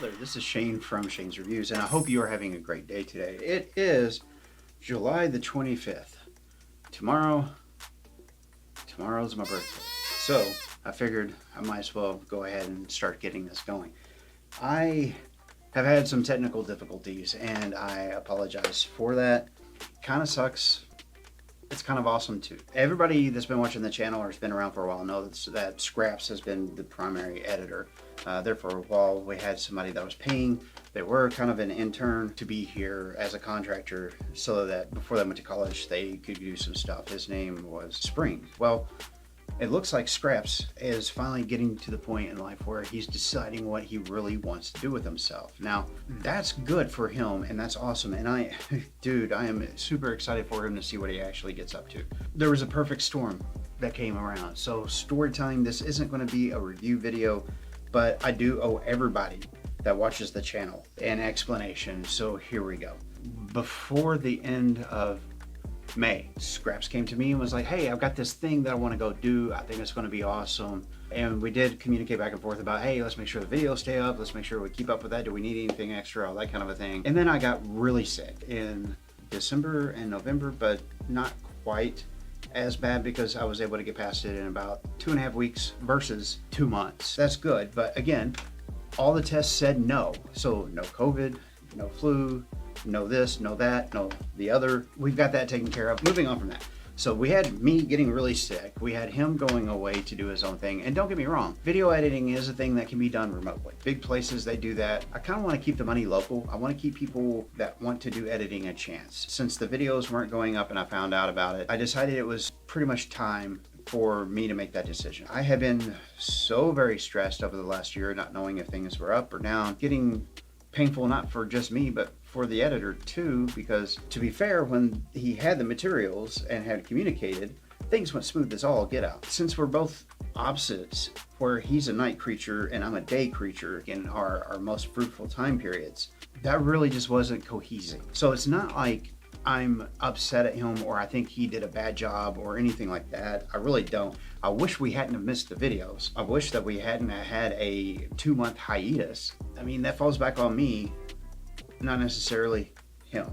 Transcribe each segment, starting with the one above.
there, this is Shane from Shane's Reviews, and I hope you are having a great day today. It is July the 25th. Tomorrow's my birthday. So I figured I might as well go ahead and start getting this going. I have had some technical difficulties and I apologize for that. Kind of sucks. It's kind of awesome too. Everybody that's been watching the channel or has been around for a while knows that Scraps has been the primary editor. There for a while we had somebody that was paying. They were kind of an intern to be here as a contractor so that before they went to college they could do some stuff. His name was Spring. Well, it looks like Scraps is finally getting to the point in life where he's deciding what he really wants to do with himself. Now, that's good for him and that's awesome. And I am super excited for him to see what he actually gets up to. There was a perfect storm that came around. So story time, this isn't going to be a review video, but I do owe everybody that watches the channel an explanation. So here we go. Before the end of May, Scraps came to me and was like, hey, I've got this thing that I want to go do. I think it's going to be awesome. And we did communicate back and forth about, hey, let's make sure the videos stay up. Let's make sure we keep up with that. Do we need anything extra? All that kind of a thing. And then I got really sick in December and November, but not quite as bad because I was able to get past it in about 2.5 weeks versus 2 months. That's good. But again, all the tests said no. So no COVID, no flu, no this, no that, no the other. We've got that taken care of. Moving on from that. So we had me getting really sick. We had him going away to do his own thing. And don't get me wrong, video editing is a thing that can be done remotely. Big places, they do that. I kind of want to keep the money local. I want to keep people that want to do editing a chance. Since the videos weren't going up and I found out about it, I decided it was pretty much time for me to make that decision. I have been so very stressed over the last year, not knowing if things were up or down, getting painful not for just me, but for the editor too, because to be fair, when he had the materials and had communicated, things went smooth as all get out. Since we're both opposites, where he's a night creature and I'm a day creature in our most fruitful time periods, that really just wasn't cohesive. So it's not like I'm upset at him or I think he did a bad job or anything like that. I really don't. I wish we hadn't have missed the videos. I wish that we hadn't had a 2-month hiatus. I mean, that falls back on me, not necessarily him.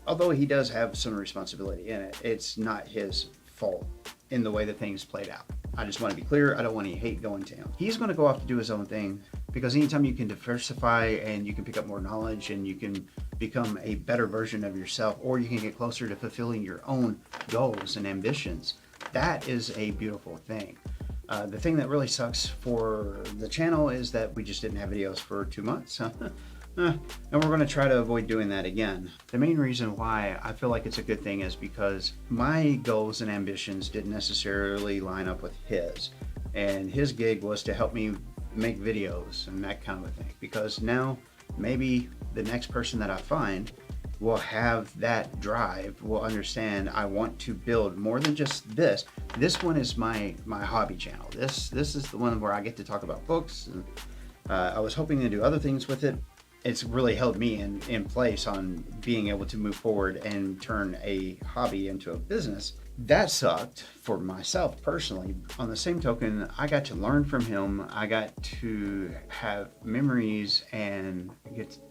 Although he does have some responsibility in it, it's not his fault in the way that things played out. I just want to be clear, I don't want any hate going to him. He's going to go off to do his own thing because anytime you can diversify and you can pick up more knowledge and you can become a better version of yourself, or you can get closer to fulfilling your own goals and ambitions, that is a beautiful thing. The thing that really sucks for the channel is that we just didn't have videos for 2 months. And we're going to try to avoid doing that again. The main reason why I feel like it's a good thing is because my goals and ambitions didn't necessarily line up with his. And his gig was to help me make videos and that kind of a thing. Because now maybe the next person that I find will have that drive, will understand I want to build more than just this. This one is my hobby channel. This is the one where I get to talk about books. And I was hoping to do other things with it. It's really held me in place on being able to move forward and turn a hobby into a business. That sucked for myself personally. On the same token, I got to learn from him. I got to have memories and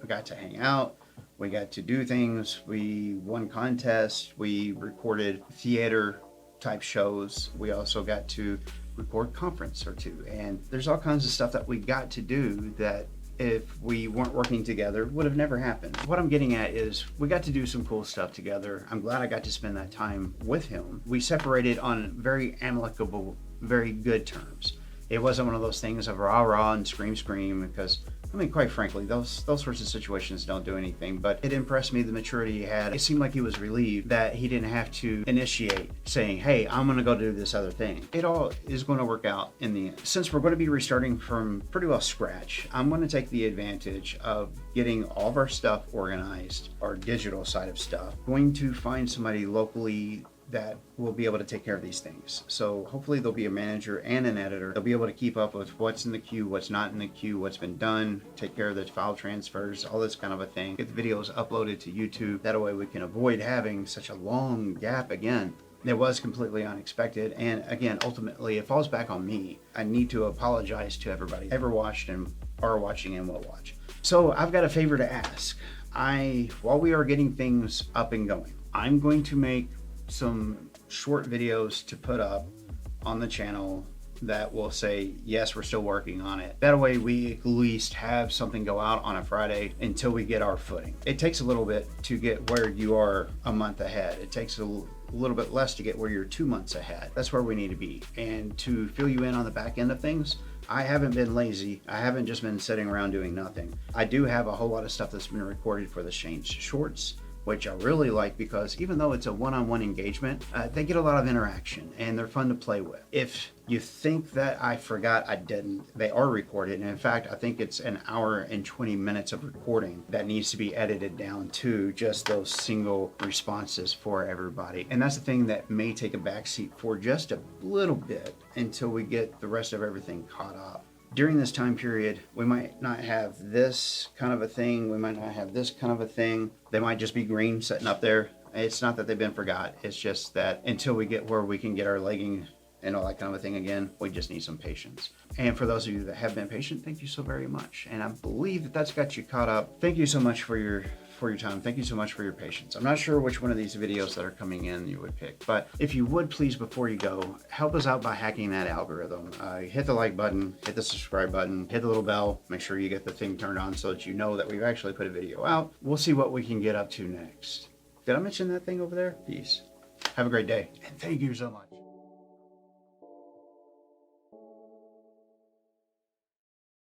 got to hang out. We got to do things. We won contests. We recorded theater type shows. We also got to record conference or two. And there's all kinds of stuff that we got to do that if we weren't working together would have never happened. What I'm getting at is we got to do some cool stuff together. I'm glad I got to spend that time with him. We separated on very amicable, very good terms. It wasn't one of those things of rah and scream because I mean, quite frankly, those sorts of situations don't do anything, but it impressed me the maturity he had. It seemed like he was relieved that he didn't have to initiate saying, hey, I'm gonna go do this other thing. It all is gonna work out in the end. Since we're gonna be restarting from pretty well scratch, I'm gonna take the advantage of getting all of our stuff organized, our digital side of stuff. Going to find somebody locally that will be able to take care of these things. So hopefully there'll be a manager and an editor. They'll be able to keep up with what's in the queue, what's not in the queue, what's been done, take care of the file transfers, all this kind of a thing. Get the videos uploaded to YouTube. That way we can avoid having such a long gap again. It was completely unexpected, and again, ultimately it falls back on me. I need to apologize to everybody ever watched and are watching and will watch. So I've got a favor to ask. While we are getting things up and going, I'm going to make some short videos to put up on the channel that will say, yes, we're still working on it. That way we at least have something go out on a Friday until we get our footing. It takes a little bit to get where you are a month ahead. It takes a little bit less to get where you're 2 months ahead. That's where we need to be. And to fill you in on the back end of things, I haven't been lazy. I haven't just been sitting around doing nothing. I do have a whole lot of stuff that's been recorded for the Shane's Shorts, which I really like because even though it's a one-on-one engagement, they get a lot of interaction and they're fun to play with. If you think that I forgot, I didn't. They are recorded. And in fact, I think it's an hour and 20 minutes of recording that needs to be edited down to just those single responses for everybody. And that's the thing that may take a backseat for just a little bit until we get the rest of everything caught up. During this time period, we might not have this kind of a thing. We might not have this kind of a thing. They might just be green sitting up there. It's not that they've been forgot. It's just that until we get where we can get our legging and all that kind of a thing again, we just need some patience. And for those of you that have been patient, thank you so very much. And I believe that that's got you caught up. Thank you so much for your time. Thank you so much for your patience. I'm not sure which one of these videos that are coming in you would pick, but if you would please, before you go, help us out by hacking that algorithm. Hit the like button, hit the subscribe button, hit the little bell, make sure you get the thing turned on so that you know that we've actually put a video out. We'll see what we can get up to next. Did I mention that thing over there? Peace. Have a great day, and thank you so much.